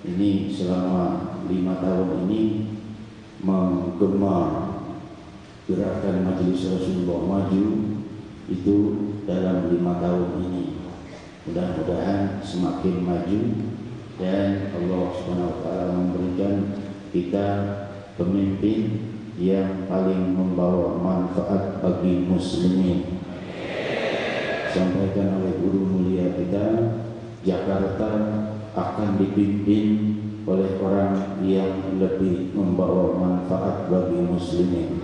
ini selama 5 tahun ini menggema gerakan Majelis Rasulullah Maju itu dalam 5 tahun ini. Mudah-mudahan semakin maju dan Allah Subhanahu wa Ta'ala memberikan kita pemimpin yang paling membawa manfaat bagi muslimin. Sampaikan oleh guru mulia kita, Jakarta akan dipimpin oleh orang yang lebih membawa manfaat bagi muslimin.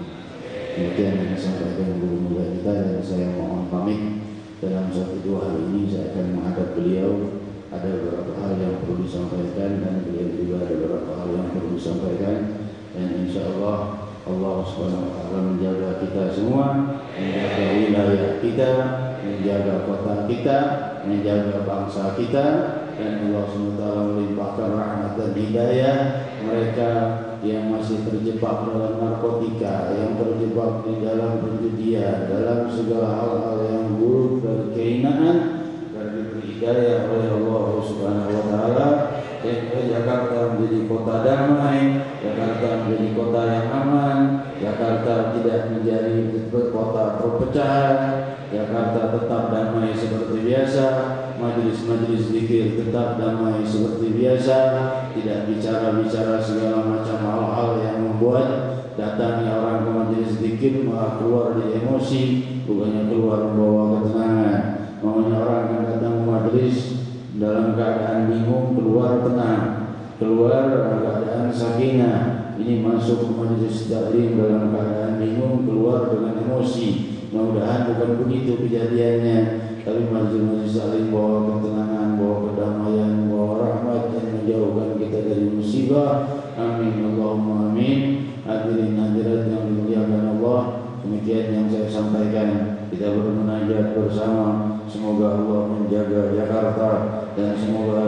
Demikian yang disampaikan guru mulia kita, dan saya mohon pamit. Dalam 1-2 hari ini saya akan menghadap beliau. Ada beberapa hal yang perlu disampaikan dan beliau juga ada beberapa hal yang perlu disampaikan. Dan insya Allah Subhanahu wa Ta'ala menjaga kita semua, menjaga wilayah kita, menjaga kota kita, menjaga bangsa kita, dan Allah Subhanahu wa Ta'ala melimpahkan rahmat dan hidayah mereka yang masih terjebak dalam narkotika, yang terjebak di dalam perjudian, dalam segala hal-hal yang buruk dan kehinaan, agar diberi hidayah oleh Allah Subhanahu wa Ta'ala. Dan Jakarta menjadi kota damai, Jakarta menjadi kota yang aman, Jakarta tidak menjadi kota perpecahan, Jakarta tetap damai seperti biasa, majelis-majelis zikir tetap damai seperti biasa, tidak bicara-bicara segala macam hal-hal yang membuat datangnya orang ke majelis zikir malah keluar di emosi, bukannya keluar membawa ketenangan. Maunya orang yang datang ke majelis dalam keadaan bingung, keluar tenang, keluar dalam keadaan sakinah. Ini masuk ke majelis taklim dalam keadaan bingung, keluar dengan emosi. Mudah-mudahan bukan begitu kejadiannya, tapi majelis taklim bawa ketenangan, bawa kedamaian, bawa rahmat, dan menjauhkan kita dari musibah. Amin Allahumma amin. Hadirin hadirat yang dimuliakan Allah, demikian yang saya sampaikan. Kita bermunajat bersama, semoga Allah menjaga Jakarta dan semoga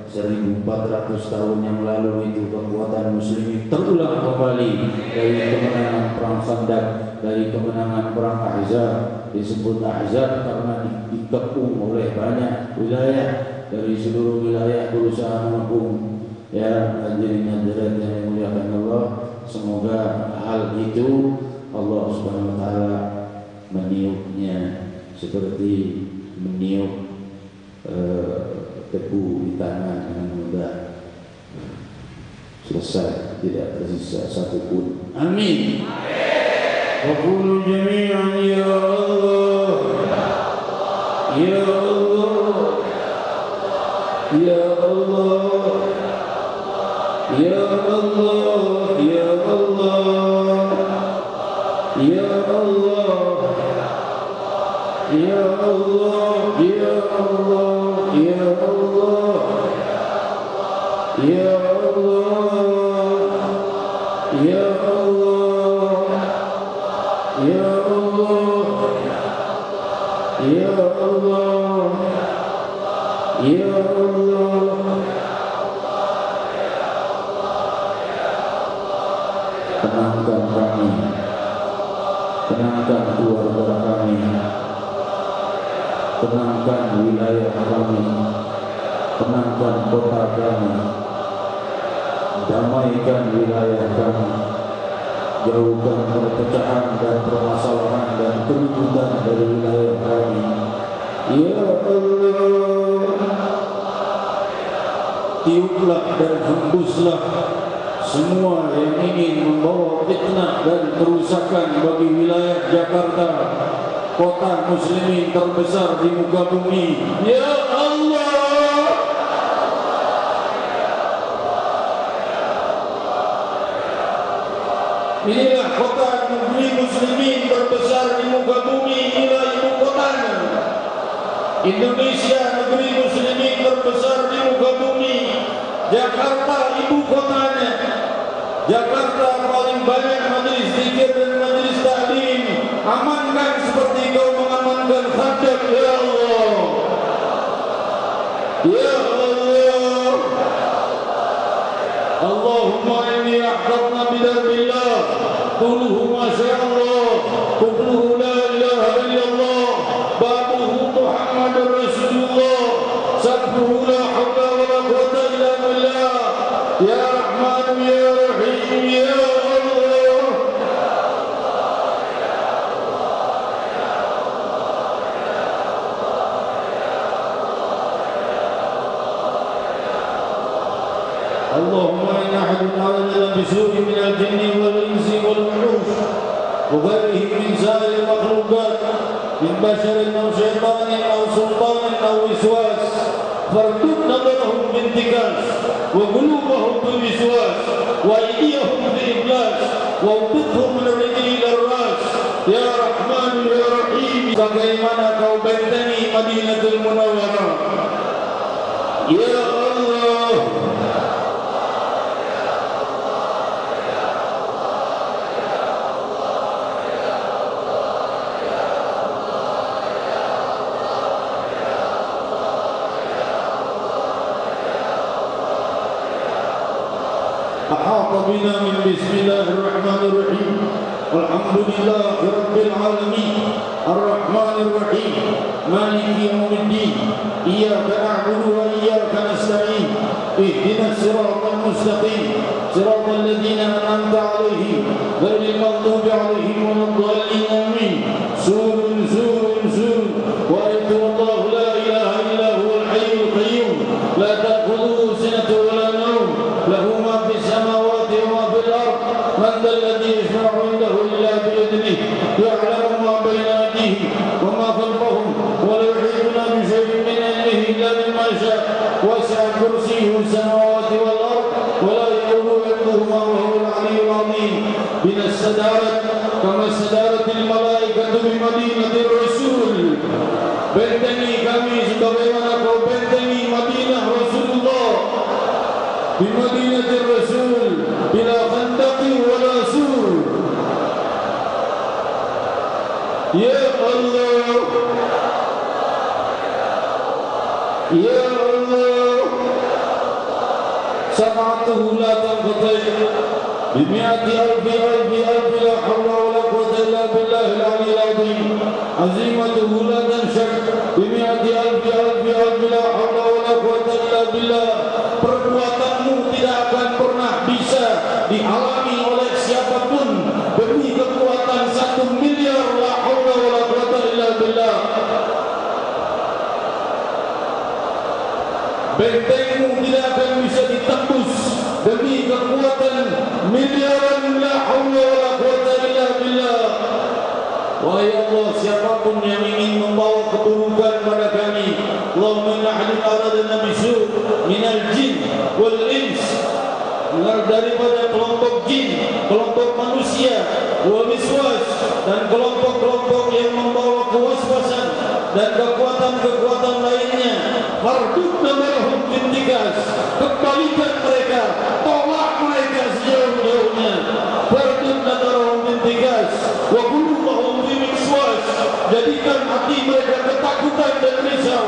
1400 tahun yang lalu itu kekuatan muslimin terulang kembali dari kemenangan perang Khandaq, dari kemenangan perang Ahzab. Disebut Ahzab karena dikepung oleh banyak wilayah, dari seluruh wilayah berusaha mengepung. Ya, hadirin hadirat yang dimuliakan Allah, semoga hal itu Allah Subhanahu wa taala meniupnya seperti meniup debu di tangan dengan mudah, selesai, tidak tersisa satu pun. Amin. Wa qulu jami'an ya Allah, ya Allah, ya Allah, ya Allah, ya Allah, ya Allah, ya Allah, ya Allah, ya Allah, ya Allah, ya Allah, ya Allah, ya Allah, ya Allah. Tenangkan kami, tenangkan keluarga kami, tenangkan wilayah kami, tenangkan kota kami, damaikan wilayah kami, jauhkan perpecahan dan permasalahan dan keributan dari wilayah kami. Ya Allah, tiuplah dan hembuslah semua yang ingin membawa fitnah dan kerusakan bagi wilayah Jakarta, kota muslimin terbesar di muka bumi. Ya Allah, inilah kota negeri muslimin terbesar di muka bumi, inilah ibu kotanya. Indonesia negeri muslimin terbesar di muka bumi, Jakarta ibu kotanya. Jakarta paling banyak majelis zikir dan majelis taklim. Amankan seperti kau mengamankan Khandaq, ya Allah, ya Allah. Allahumma inni a'tadna bidarbillah, quluhu ma sya'allah, quluhu la ilaha illallah, babuhu Muhammadur Rasulullah, sabbuhu la hawla wa la quwwata illa billah. Ya Rahman ya Rahim ya Allah. Allahumma inna ahadun a'udzu bisu'i min al-jinni wal insi wal wuhush wa ghayrihim min sa'il makhluqat min basharin aw shaitanin aw sultanin aw wiswas fardud nadarahum bintikas wa qulubahum biwiswas wa aydiyahum biiblas wa udhum min ar-rijli ila ar-ras. Ya Rahman ya Rahim, bagaimana kau bentengi Madinatul Munawwarah. Ya Allah, أحاط بنا من بسم الله الرحمن الرحيم والحمد لله رب العالمين الرحمن الرحيم مالك يوم الدين إياك نعبد وإياك نستعين اهدنا الصراط المستقيم صراط الذين أنعمت عليهم غير المغضوب عليهم ولا الضالين آمين. سور سور سور وأنت الله لا إله إلا هو الحي القيوم لا تأخذه سنة ولا نوم له ما في السماوات وما في الأرض من ذا الذي يشفع عنده إلا بإذنه يعلم ما بين أيديهم وما خلفهم ولا يحيطون بشيء من علمه إلا بما شاء وسع كرسيه السماوات والأرض ولا يؤوده حفظهما وهو العلي العظيم. بنا استدارت كما استدارت الملائكة بمدينة الرسول. bentengi kami sebagaimana kau bentengi Madinah Rasulullah. بمدينة الرسول بلا خندق ولا سور. مرتين بمئة ألف ألف ألف لا حول ولا قوة إلا بالله العلي العظيم عزيمته لا تنشك بمئة ألف ألف ألف لا حول ولا قوة إلا بالله. Perbuatanmu tidak akan pernah bisa dihalangi oleh siapapun demi kekuatan 1 miliar la haula wala quwwata illa billah. Bentengmu tidak akan bisa ditembus demi kekuatan miliaran la haula wala quwwata illa billah. Wahai Allah, siapapun yang ingin membawa keburukan pada kami, Allahumma inna ahli aradana bisu minal jin wal ins, daripada kelompok jin, kelompok manusia, wal wiswas, dan kelompok-kelompok yang membawa kewaswasan dan kekuatan-kekuatan lainnya. Fardud namarhum bintikas, kembalikan mereka, tolak mereka sejauh-jauhnya. Fardud namarhum bintikas, wa qulubahum fi miswas, jadikan hati mereka ketakutan dan risau.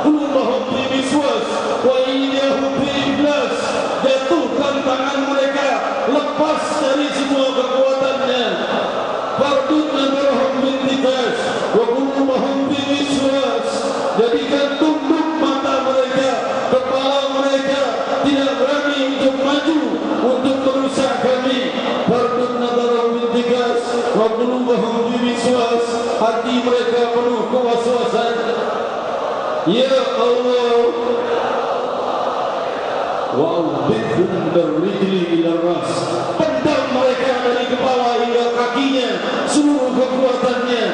Qulubahum fi miswas wa aydihum fi iblas, jatuhkan tangan mereka, lepas dari semua kekuatannya. Fardud namarhum bintikas, wa qulubahum fi miswas, jadikan tunduk mata mereka, kepala mereka tidak berani untuk maju untuk merusak kami. Fardud namarhum bintikas wa qulubahum fi miswas, hati mereka penuh kewaswasan. Ya Allah, wa'udhidhum berrijli ila ras, pendam mereka dari kepala hingga kakinya, seluruh kekuatannya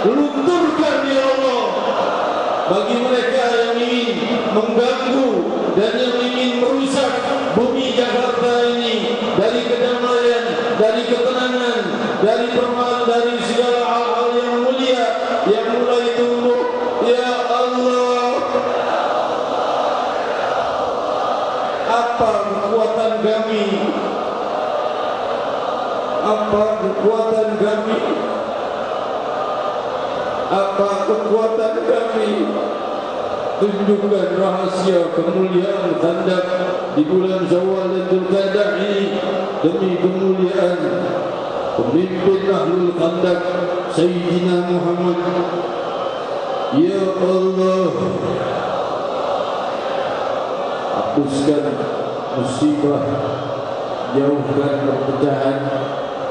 lunturkan ya Allah. Bagi mereka yang ingin mengganggu dan yang ingin merusak bumi Jakarta ini dari kedamaian, dari ketenangan, dari permainan, dari segala hal-hal yang mulia yang mulai tumbuh, ya Allah, apa kekuatan kami? Apa kekuatan kami? Apa kekuatan kami? Tunjukkan rahasia kemuliaan Khandaq di bulan Syawal dan Dzulqa'dah ini demi kemuliaan pemimpin Ahlul Khandaq Sayyidina Muhammad. Ya Allah, hapuskan musibah, jauhkan perpecahan,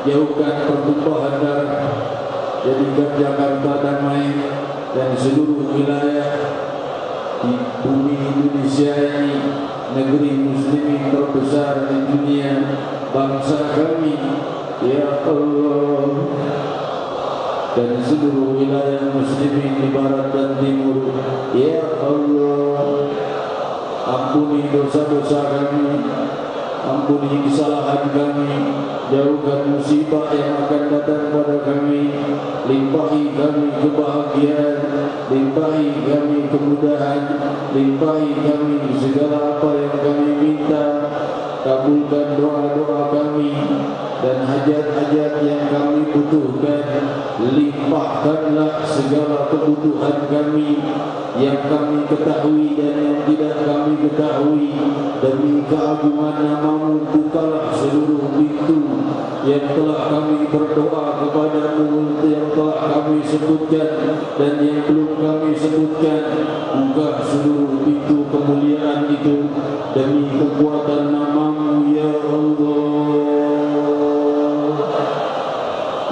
jauhkan pertumpahan darah, jadikan Jakarta damai dan seluruh wilayah di bumi Indonesia ini negeri muslimin terbesar di dunia, bangsa kami, ya Allah, dan seluruh wilayah muslimin di barat dan timur, ya Allah. Ampuni dosa-dosa kami, ampuni kesalahan kami, jauhkan musibah yang akan datang pada kami, limpahi kami kebahagiaan, limpahi kami kemudahan, limpahi kami segala apa yang kami minta. Kabulkan doa-doa kami dan hajat-hajat yang kami butuhkan. Limpahkanlah segala kebutuhan kami yang kami ketahui dan yang tidak kami ketahui. Demi keagungan nama-Mu, bukalah seluruh pintu yang telah kami berdoa kepadamu, yang telah kami sebutkan dan yang belum kami sebutkan. Buka seluruh pintu kemuliaan itu demi kekuatan nama-Mu, ya Allah,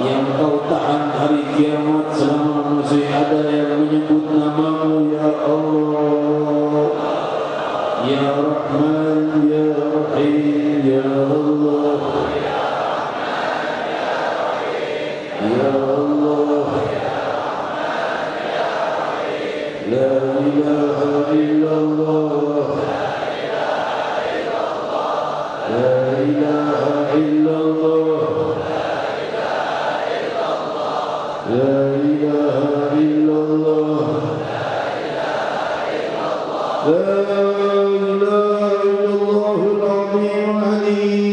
yang Kau tahan hari kiamat selama masih ada yang menyebut nama-Mu, ya Allah. Ya Rahman, ya Rahim, ya Allah, ya Allah, la ilaha illallah, la ilaha illallah, la ilaha illallah, la ilaha illallahul azimul halim.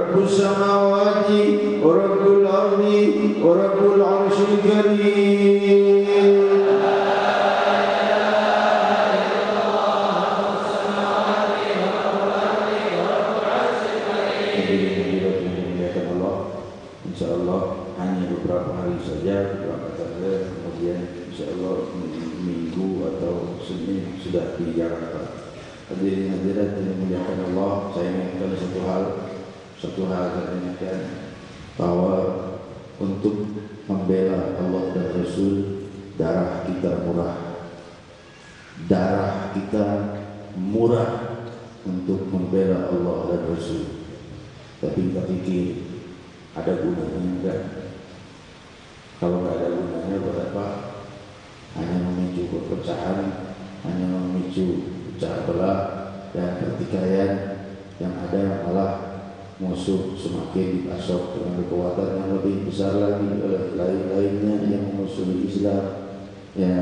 Rabbus samawati wa Rabbul ardi wa Rabbul arsyil karim. InsyaAllah hanya beberapa hari saja keberangkatannya, kemudian InsyaAllah minggu atau Senin sudah di Jakarta. Hadirin hadirat yang dimuliakan Allah, saya ingatkan satu hal saya ingatkan bahwa untuk membela Allah dan Rasul, darah kita murah untuk membela Allah dan Rasul. Tapi kita pikir ada gunanya enggak? Kalau enggak ada gunanya buat apa? Hanya memicu perpecahan, hanya memicu pecah belah dan pertikaian, yang ada malah musuh semakin dipasok dengan kekuatan yang lebih besar lagi oleh lain-lainnya yang memusuhi Islam. Ya,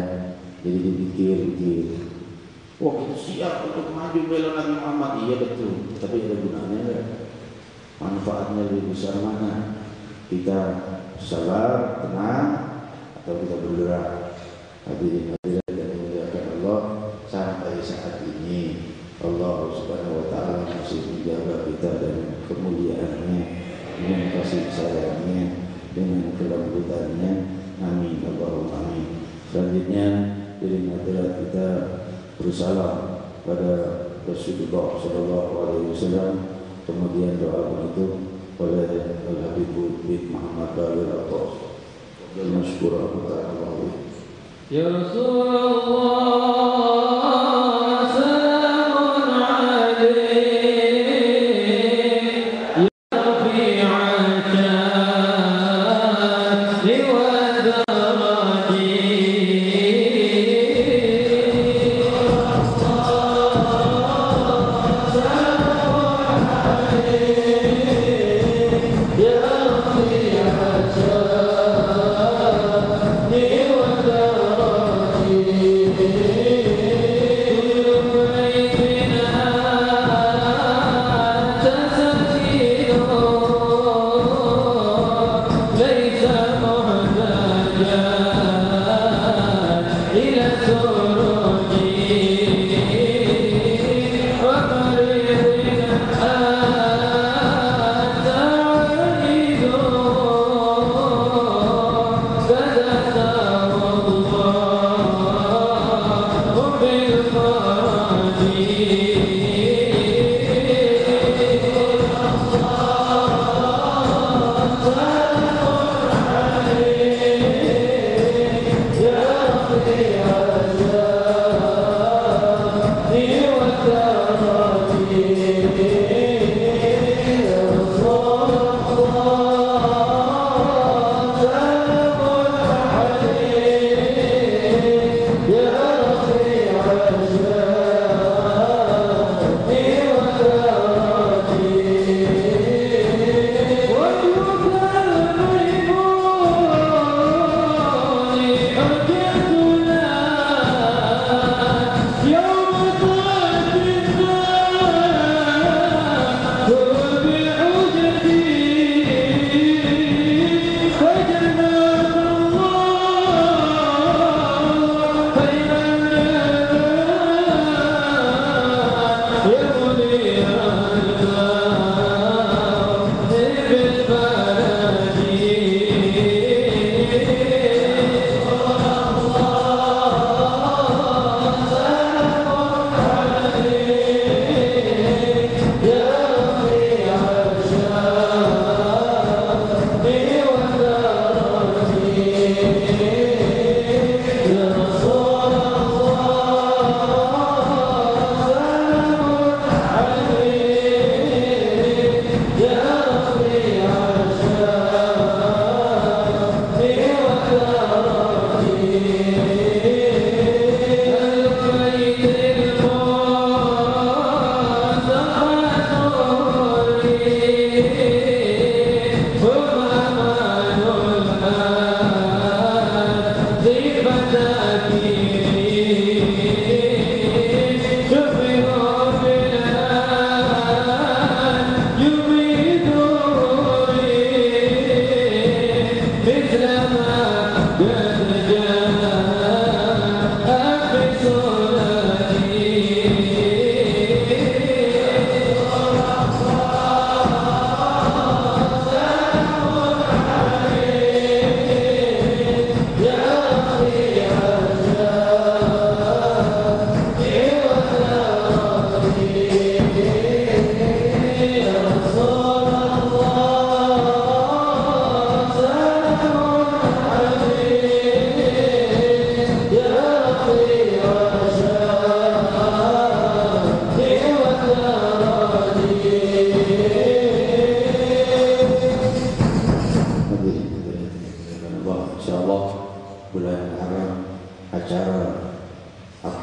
jadi dipikir-pikir, wah kita siap untuk maju bela Nabi Muhammad. Iya betul, tapi ada gunanya enggak? Manfaatnya lebih besar mana? Kita sabar, tenang, atau kita bergerak? Hadirin hadirat yang dimuliakan Allah, sampai saat ini Allah Subhanahu wa taala masih menjaga kita dengan kemuliaannya, dengan kasih sayangnya, dengan kelembutannya. Amin Allahumma amin. Selanjutnya hadirin hadirat kita bersalam pada Rasulullah sallallahu alaihi wasallam. Kemudian doa itu oleh Al-Habib bin Muhammad Bawir Atos. Al-Mashkur Abu Ta'ala. Ya Rasulullah, salamun alaik, ya Rafi'al sya'ni wa daraji. Yeah.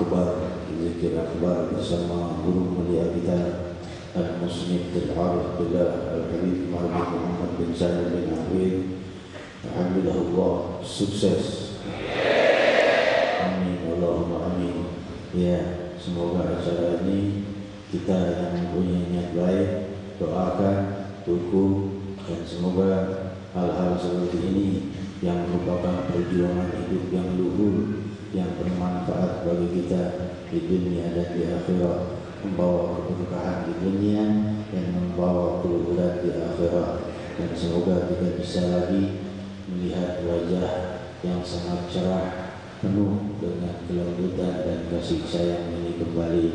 akbar, zikir akbar bersama guru mulia kita Al-Musnid Al-Arif Billah Al-Habib Muhammad bin Salim bin Habib. Alhamdulillah, sukses. Amin, Allahumma amin. Ya, semoga acara ini kita yang mempunyai niat baik doakan, dukung, dan semoga hal-hal seperti ini yang merupakan perjuangan hidup yang luhur, yang bermanfaat bagi kita di dunia dan di akhirat, membawa keberkahan di dunia dan membawa keluhuran di akhirat. Dan semoga kita bisa lagi melihat wajah yang sangat cerah, penuh dengan kelembutan dan kasih sayang ini kembali.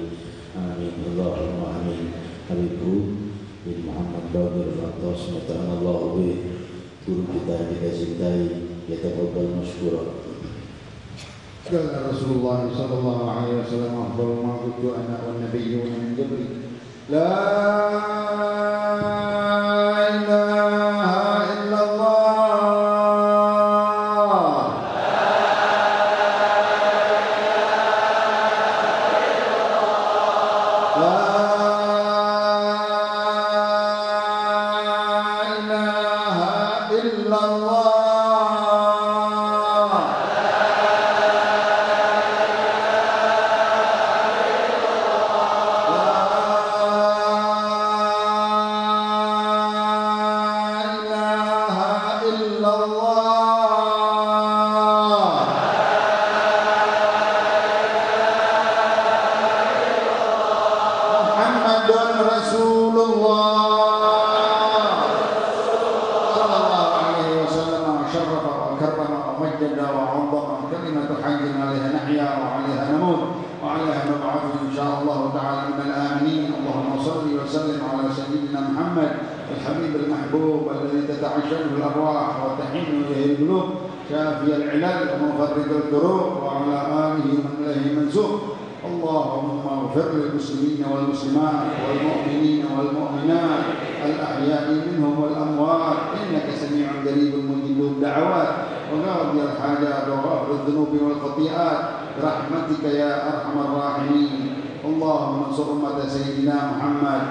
Amin, Allahumma amin. Habibur bin Muhammad Baqir Al-Atas Mata'anallahu bih, guru kita cintai, yataqabbal mashkura. Qala Rasulullah sallallahu alaihi wasallam, afdalu ma kuntu ana wan nabiyyun min qabli, la ilaha illallah. للمسلمين والمسلمات والمؤمنين والمؤمنات الأحياء منهم والأموات إنك سميع قريب مجيب الدعوات وقاضي الحاجات وغافر الذنوب والخطيئات برحمتك يا أرحم الراحمين. اللهم انصر أمة سيدنا محمد،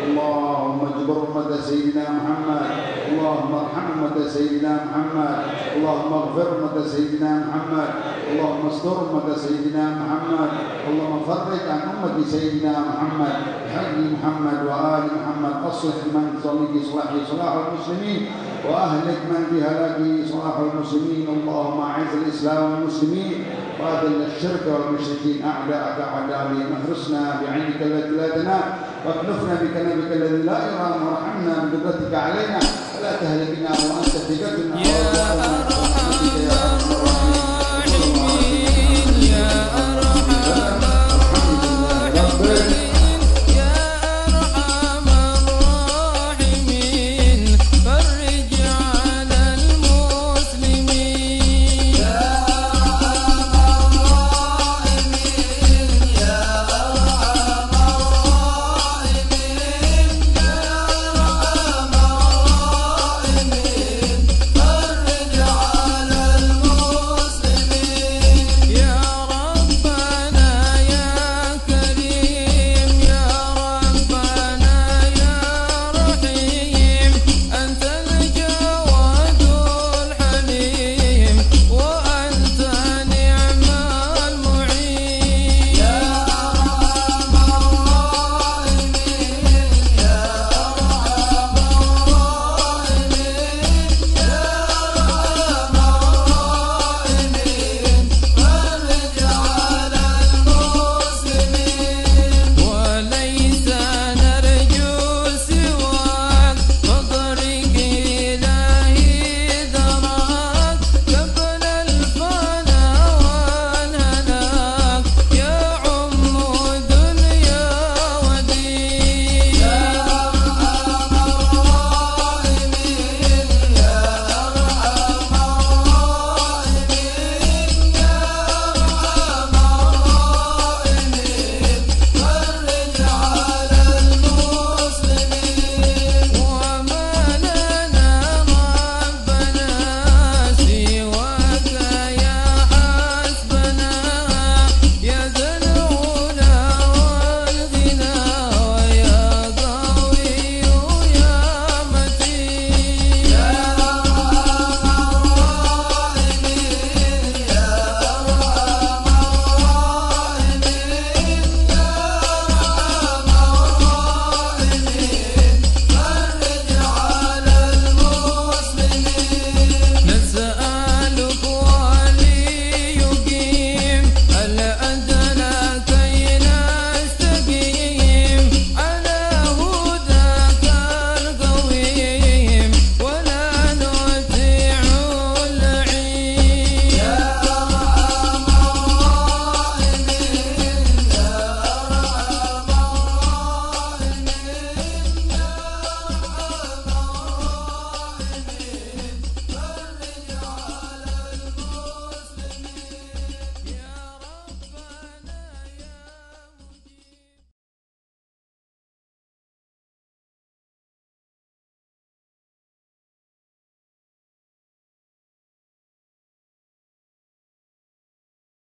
اللهم اجبر أمة سيدنا محمد، اللهم ارحم أمة سيدنا محمد، اللهم اغفر أمة سيدنا محمد، اللهم استر أمة سيدنا محمد، اللهم فرج عن أمة سيدنا محمد بحق محمد وآل محمد. أصلح من صلي صلاح المسلمين وأهلك من بهلاك صلاح المسلمين. اللهم أعز الإسلام والمسلمين وأذل الشرك والمشركين أعداءك أعداء. احرسنا بعينك التي لا تنام واكنفنا بكنفك الذي لا يرام وارحمنا بقدرتك علينا ولا تهلكنا وأنت ثقتنا.